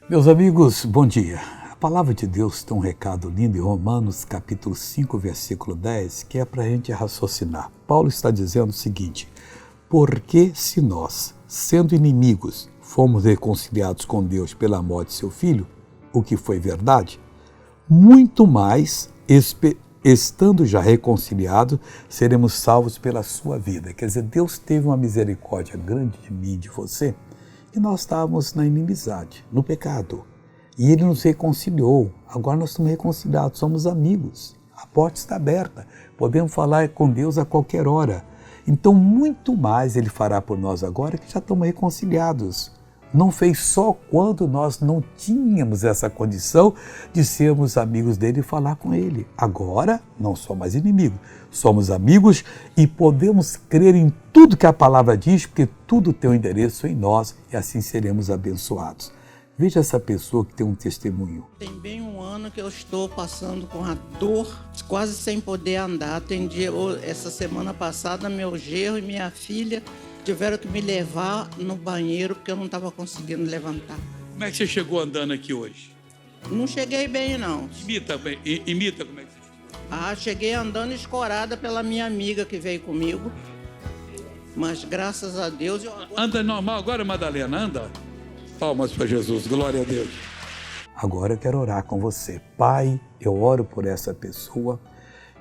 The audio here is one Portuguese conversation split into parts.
Meus amigos, bom dia. A palavra de Deus tem um recado lindo em Romanos capítulo 5, versículo 10, que é para a gente raciocinar. Paulo está dizendo o seguinte: porque se nós, sendo inimigos, fomos reconciliados com Deus pela morte de seu Filho, o que foi verdade, muito mais, estando já reconciliados, seremos salvos pela sua vida. Quer dizer, Deus teve uma misericórdia grande de mim e de você, que nós estávamos na inimizade, no pecado. E Ele nos reconciliou. Agora nós estamos reconciliados, somos amigos. A porta está aberta. Podemos falar com Deus a qualquer hora. Então, muito mais Ele fará por nós agora que já estamos reconciliados. Não fez só quando nós não tínhamos essa condição de sermos amigos dele e falar com ele. Agora, não somos mais inimigos, somos amigos e podemos crer em tudo que a palavra diz, porque tudo tem um endereço em nós e assim seremos abençoados. Veja essa pessoa que tem um testemunho. Tem bem um ano que eu estou passando com a dor, quase sem poder andar. Essa semana passada, meu genro e minha filha tiveram que me levar no banheiro porque eu não estava conseguindo levantar. Como é que você chegou andando aqui hoje? Não cheguei bem, não. Imita como é que você chegou. Cheguei andando escorada pela minha amiga que veio comigo. Mas graças a Deus... Anda normal agora, Madalena, anda. Palmas para Jesus, glória a Deus. Agora eu quero orar com você. Pai, eu oro por essa pessoa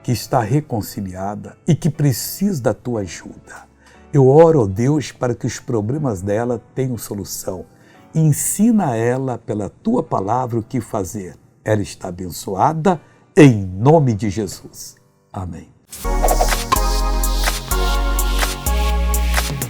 que está reconciliada e que precisa da tua ajuda. Eu oro, ó Deus, para que os problemas dela tenham solução. Ensina a ela, pela tua palavra, o que fazer. Ela está abençoada, em nome de Jesus. Amém.